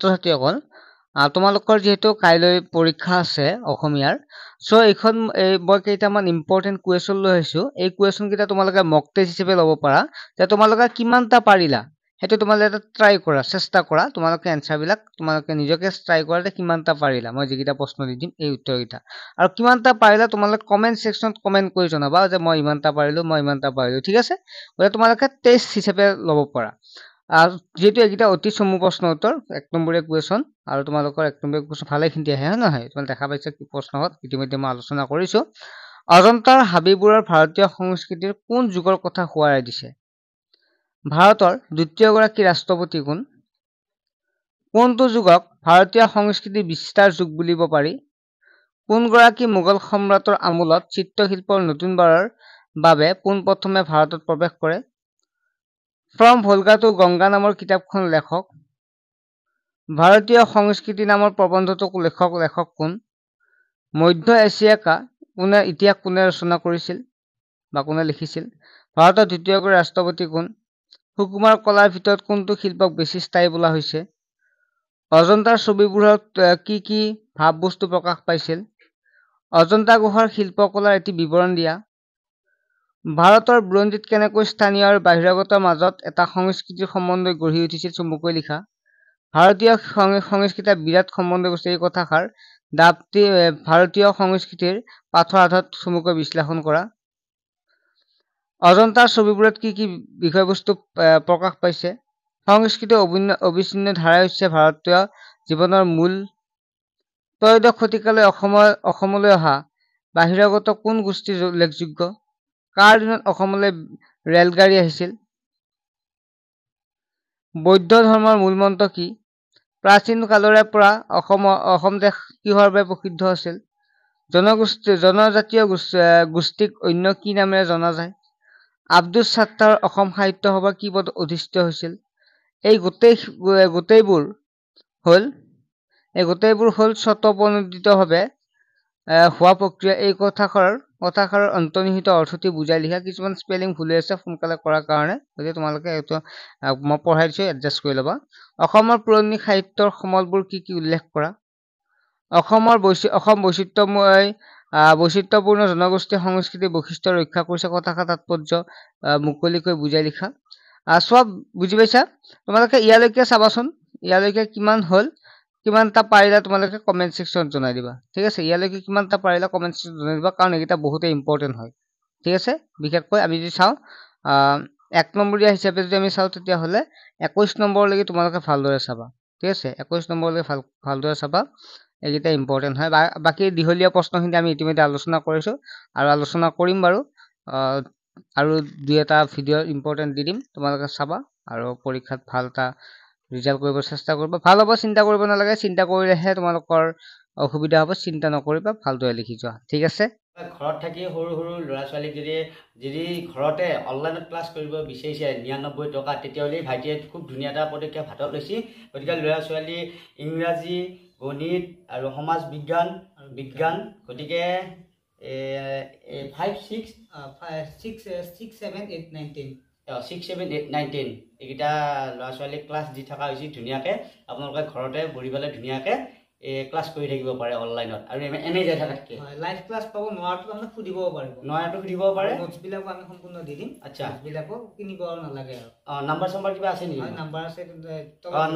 ছাত্ৰ-ছাত্ৰীসকল তোমালোকৰ যেহেতু কাইলৈ পৰীক্ষা আছে অসমীয়াৰ সো এইখন মই কেইটামান ইম্পৰ্টেন্ট কুৱেশ্যন লৈ আহিছো এই কুৱেশ্যন কেইটা তোমালোকে মক টেষ্ট হিচাপে ল'ব পাৰা যে তোমালোকে কিমানটা পাৰিলা হেতু তোমালোকে এটা ট্ৰাই কৰা চেষ্টা কৰা তোমালোকে এনসাৰ বিলাক তোমালোকে নিজকে ট্ৰাই কৰা যে কিমানটা পাৰিলা মই যিকিটা প্ৰশ্ন দি দিম এই উত্তৰকেইটা আৰু কিমানটা পাৰিলা তোমালোকে কমেন্ট সেকশনত কমেন্ট কৰি জনাবা যে মই ইমানটা পাৰিলো ঠিক আছে গতিকে তোমালোকে টেষ্ট হিচাপে ল'ব পাৰা যেহেতু এইকেইটা অতি চমু প্ৰশ্ন উত্তৰ 1 নম্বৰীয়া কুৱেশ্যন আৰু তোমালোকৰ 1 নম্বৰীয়া কুৱেশ্যন ভালেখিনি আহে নহয় তোমালোকে দেখা পাইছা কি প্ৰশ্নত ইতিমধ্যে মই আলোচনা কৰিছো অজন্তাৰ হাবিবোৰৰ ভাৰতীয় সংস্কৃতিৰ কোন যুগৰ কথা সোঁৱৰাই দিছে ভাৰতৰ দ্বিতীয় গৰাকী ৰাষ্ট্ৰপতি কোনটো যুগক ভাৰতীয় সংস্কৃতি বিস্তাৰ যুগ বুলিব পাৰি কোন গৰাকী মোগল সম্ৰাটৰ আমোলত চিত্ৰশিল্পৰ নতুন বাৰৰ বাবে পোনপ্ৰথমে ভাৰতত প্ৰৱেশ কৰে ফ্ৰম ভলগা টু গংগা নামৰ কিতাপখন লেখক ভাৰতীয় সংস্কৃতি নামৰ প্ৰবন্ধটোক লেখক কোন মধ্য এছিয়াকা ইতিহাস কোনে ৰচনা কৰিছিল বা কোনে লিখিছিল ভাৰতৰ দ্বিতীয়গৰাকী ৰাষ্ট্ৰপতি কোন সুকুমাৰ কলাৰ ভিতৰত কোনটো শিল্পক বেছি স্থায়ী বোলা হৈছে অজন্তাৰ ছবিবোৰত কি কি ভাৱ বস্তু প্ৰকাশ পাইছিল অজন্তা গুহাৰ শিল্পকলাৰ এটি বিৱৰণ দিয়া ভাৰতৰ বুৰঞ্জীত কেনেকৈ স্থানীয় আৰু বাহিৰাগতৰ মাজত এটা সংস্কৃতিৰ সম্বন্ধ গঢ়ি উঠিছিল চমুকৈ লিখা ভাৰতীয় সংস্কৃতিৰ বিৰাট সম্বন্ধ আছে এই কথাষাৰ দাপ্তি ভাৰতীয় সংস্কৃতিৰ পাথৰ আধাৰত চমুকৈ বিশ্লেষণ কৰা অজন্তাৰ ছবিবোৰত কি কি বিষয়বস্তু প্ৰকাশ পাইছে সংস্কৃতি অবিচ্ছিন্ন ধাৰা হৈছে ভাৰতীয় জীৱনৰ মূল ত্ৰয়োদশ শতিকালৈ অসমলৈ অহা বাহিৰাগত কোন গোষ্ঠীৰ উল্লেখযোগ্য কাৰ দিনত অসমলৈ ৰেলগাড়ী আহিছিল বৌদ্ধ ধৰ্মৰ মূলমন্ত্ৰ কি প্ৰাচীন কালৰে পৰা অসম দেশ কিহৰ বাবে প্ৰসিদ্ধ আছিল জনজাতীয় গোষ্ঠীক অন্য কি নামেৰে জনা যায় আব্দুল ছাত্তাৰ অসম সাহিত্য সভা কি পদত অধিষ্ঠিত হৈছিল এই গোটেইবোৰ হ'ল স্বতঃপ্ৰণোদিতভাৱে হোৱা প্ৰক্ৰিয়া এই কথাষাৰৰ অন্তৰ্নিহিত অৰ্থটি বুজাই লিখা কিছুমান স্পেলিং ভুল আছে সোনকালে কৰাৰ কাৰণে গতিকে তোমালোকে এইটো মই পঢ়াই দিছো এডজাষ্ট কৰি ল'বা অসমৰ পুৰণি সাহিত্যৰ সমলবোৰ কি কি উল্লেখ কৰা অসম বৈচিত্ৰ্যপূৰ্ণ জনগোষ্ঠী সংস্কৃতি বৈশিষ্ট্য ৰক্ষা কৰিছে কথাষাৰ তাৎপৰ্য মুকলিকৈ বুজাই লিখা সব বুজি পাইছা তোমালোকে ইয়ালৈকে চাবাচোন ইয়ালৈকে কিমানটা পাৰিলা তোমালোকে কমেন্ট সেকশনত জনাই দিবা ঠিক আছে ইয়ালৈকে কিমানটা পাৰিলা কমেন্ট সেকশনত জনাই দিবা কাৰণ এইটা বহুত ইম্পৰ্টেন্ট হয় ঠিক আছে বিশেষকৈ আমি যদি চাও 1 নম্বৰীয়া হিচাপে যদি আমি চাও তেতিয়া হলে 21 নম্বৰলৈকে তোমালোকে ভালদৰে চাবা ঠিক আছে 21 নম্বৰলৈকে ভালদৰে চাবা এইটা ইম্পৰ্টেন্ট হয় বাকি দিহলীয়া প্ৰশ্নখিনি আমি ইতিমধ্যে আলোচনা কৰিছো আৰু আলোচনা কৰিম বাৰু আৰু দুই এটা ভিডিও ইম্পৰ্টেন্ট দি দিম তোমালোকে চাবা আৰু পৰীক্ষাত ভাল এটা ৰিজাল্ট কৰিব চেষ্টা কৰিবা ভাল হ'ব চিন্তা কৰিব নালাগে চিন্তা কৰিলেহে তোমালোকৰ অসুবিধা হ'ব চিন্তা নকৰিবা ভালদৰে লিখি যোৱা ঠিক আছে ঘৰত থাকি সৰু ল'ৰা ছোৱালীক যদি ঘৰতে অনলাইনত ক্লাছ কৰিব বিচাৰিছে 99 টকা তেতিয়াহ'লে ভাইটিয়ে খুব ধুনীয়া এটা পদক্ষেপ হাতত লৈছে গতিকে ল'ৰা ছোৱালী ইংৰাজী গণিত আৰু সমাজ বিজ্ঞান গতিকে 5 6 7 8 9 10 6 7 8 9 10 এইকেইটা ল'ৰা ছোৱালীক ক্লাছ দি থকা হৈছে ধুনীয়াকৈ আপোনালোকে ঘৰতে বহি পেলাই ধুনীয়াকৈ ক্লাছ কৰি থাকিব পাৰে অনলাইনত আৰু এনে যাই থাকাতকৈ লাইভ ক্লাছ পাব নোৱাৰটো আমি সুধিব পাৰে নোটছ বিলাক আমি সম্পূৰ্ণ দি দিম আচ্ছা বিলাকো কিনিব নালাগে আৰু নাম্বাৰ কিবা আছে নেকি নাম্বাৰ আছে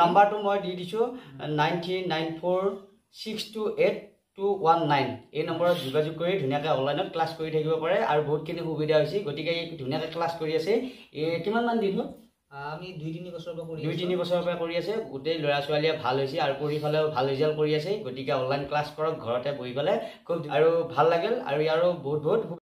নাম্বাৰটো মই দি দিছো 9394628219 এই নম্বৰত যোগাযোগ কৰি ধুনীয়াকৈ অনলাইনত ক্লাছ কৰি থাকিব পাৰে আৰু বহুতখিনি সুবিধা হৈছে গতিকে ধুনীয়াকৈ ক্লাছ কৰি আছে কিমান মান দিন আমি 2-3 বছৰৰ পৰা কৰি আছে গোটেই ল'ৰা ছোৱালীয়ে ভাল হৈছে আৰু পৰীক্ষালেও ভাল ৰিজাল্ট কৰি আছে গতিকে অনলাইন ক্লাছ কৰক ঘৰতে বহি পেলাই খুব আৰু ভাল লাগিল আৰু ইয়াৰো বহুত